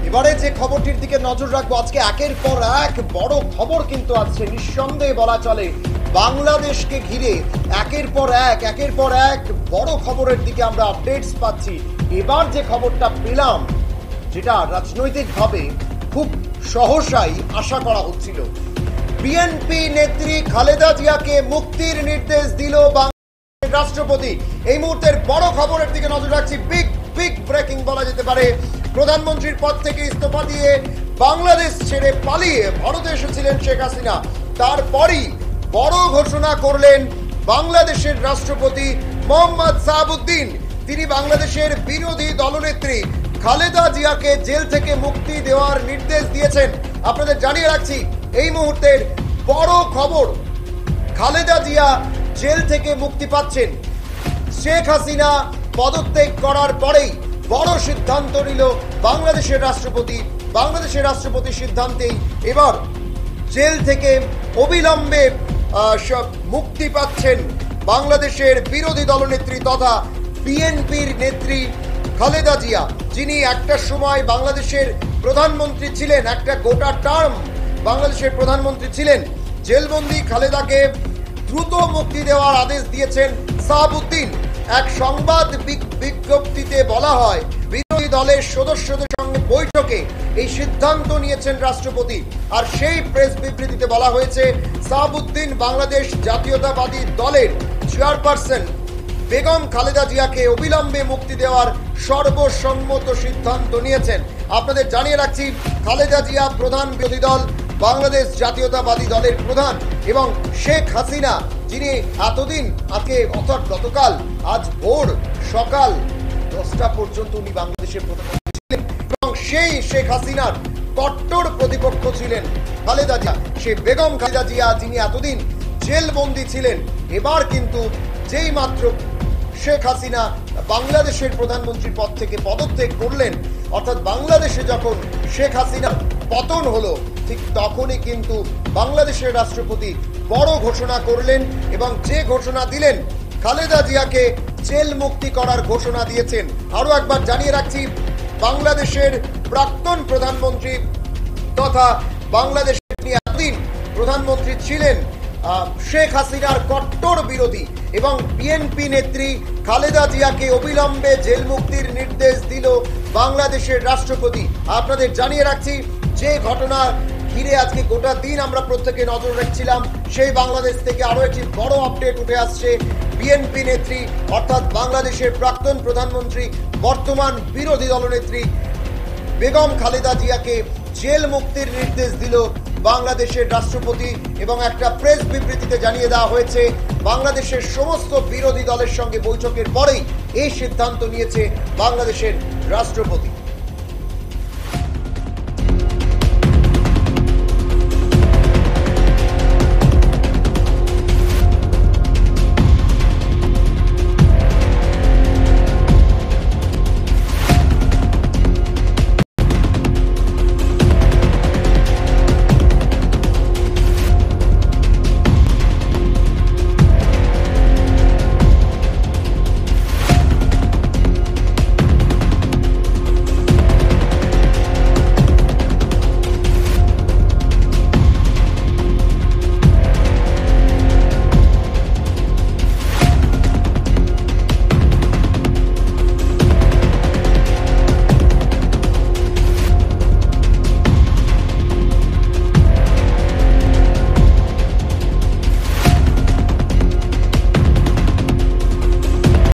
এবারে যে খবরটির দিকে নজর রাখবো, আজকে একের পর এক বড় খবর কিন্তু আসছে। নিঃসন্দেহে বলা চলে বাংলাদেশকে ঘিরে একের পর এক বড় খবরের দিকে আমরা আপডেটস পাচ্ছি। এবার যে খবরটা পেলাম, যেটা রাজনৈতিকভাবে খুব সহসাই আশা করা হচ্ছিল, বিএনপি নেত্রী খালেদা জিয়াকে মুক্তির নির্দেশ দিল বাংলাদেশের রাষ্ট্রপতি। এই মুহূর্তের বড় খবরের দিকে নজর রাখছি। বিগ ব্রেকিং বলা যেতে পারে। প্রধানমন্ত্রীর পদ থেকে ইস্তফা দিয়ে বাংলাদেশ ছেড়ে পালিয়ে ভারতে এসেছিলেন শেখ হাসিনা। তারপরই বড় ঘোষণা করলেন বাংলাদেশের রাষ্ট্রপতি মোহাম্মদ সাহাবুদ্দিন। তিনি বাংলাদেশের বিরোধী দলনেত্রী খালেদা জিয়াকে জেল থেকে মুক্তি দেওয়ার নির্দেশ দিয়েছেন। আপনাদের জানিয়ে রাখছি, এই মুহূর্তের বড় খবর, খালেদা জিয়া জেল থেকে মুক্তি পাচ্ছেন। শেখ হাসিনা পদত্যাগ করার পরেই বড় সিদ্ধান্ত নিল বাংলাদেশের রাষ্ট্রপতি। বাংলাদেশের রাষ্ট্রপতির সিদ্ধান্তেই এবার জেল থেকে অবিলম্বে মুক্তি পাচ্ছেন বাংলাদেশের বিরোধী দলনেত্রী তথা বিএনপির নেত্রী খালেদা জিয়া, যিনি একটা সময় বাংলাদেশের প্রধানমন্ত্রী ছিলেন, একটা গোটা টার্ম বাংলাদেশের প্রধানমন্ত্রী ছিলেন। জেলবন্দি খালেদাকে দ্রুত মুক্তি দেওয়ার আদেশ দিয়েছেন সাহাবুদ্দিন। এক সংবাদ বিজ্ঞপ্তিতে বলা হয়, বিরোধী দলের সদস্যদের সঙ্গে বৈঠকে এই সিদ্ধান্ত নিয়েছেন রাষ্ট্রপতি। আর সেই প্রেস বিবৃতিতে বলা হয়েছে, সাহাবুদ্দিন বাংলাদেশ জাতীয়তাবাদী দলের চেয়ারপারসন বেগম খালেদা জিয়াকে অবিলম্বে মুক্তি দেওয়ার সর্বসম্মত সিদ্ধান্ত নিয়েছেন। আপনাদের জানিয়ে রাখছি, খালেদা জিয়া প্রধান বিরোধী দল বাংলাদেশ জাতীয়তাবাদী দলের প্রধান, এবং শেখ হাসিনা, যিনি এতদিন আজকে অর্থাৎ গতকাল আজ ভোর সকাল 10টা পর্যন্ত উনি বাংলাদেশের প্রধানমন্ত্রী ছিলেন, এবং সেই শেখ হাসিনার কট্টর প্রতিপক্ষ ছিলেন খালেদা জিয়া। সেই বেগম খালেদা জিয়া, যিনি এতদিন জেলবন্দি ছিলেন, এবার কিন্তু যেই মাত্র শেখ হাসিনা বাংলাদেশের প্রধানমন্ত্রীর পদ থেকে পদত্যাগ করলেন, অর্থাৎ বাংলাদেশে যখন শেখ হাসিনার পতন হলো, ঠিক তখনই কিন্তু বাংলাদেশের রাষ্ট্রপতি বড় ঘোষণা করলেন, এবং যে ঘোষণা দিলেন, খালেদা জিয়াকে জেল মুক্তি করার ঘোষণা দিয়েছেন। আরো একবার জানিয়ে রাখছি, বাংলাদেশের প্রাক্তন প্রধানমন্ত্রী তথা বাংলাদেশের এতদিন প্রধানমন্ত্রী ছিলেন শেখ হাসিনার কট্টর বিরোধী এবং বিএনপি নেত্রী খালেদা জিয়াকে অবিলম্বে জেল মুক্তির নির্দেশ দিল বাংলাদেশের রাষ্ট্রপতি। আপনাদের জানিয়ে রাখছি, যে ঘটনা ঘিরে আজকে গোটা দিন আমরা প্রত্যেকে নজর রাখছিলাম, সেই বাংলাদেশ থেকে আরো একটি বড় আপডেট উঠে আসছে। বিএনপি নেত্রী অর্থাৎ বাংলাদেশের প্রাক্তন প্রধানমন্ত্রী, বর্তমান বিরোধী দলনেত্রী বেগম খালেদা জিয়াকে জেল মুক্তির নির্দেশ দিল বাংলাদেশের রাষ্ট্রপতি, এবং একটা প্রেস বিবৃতিতে জানিয়ে দেওয়া হয়েছে, বাংলাদেশের সমস্ত বিরোধী দলের সঙ্গে বৈঠকের পরেই এই সিদ্ধান্ত নিয়েছে বাংলাদেশের রাষ্ট্রপতি।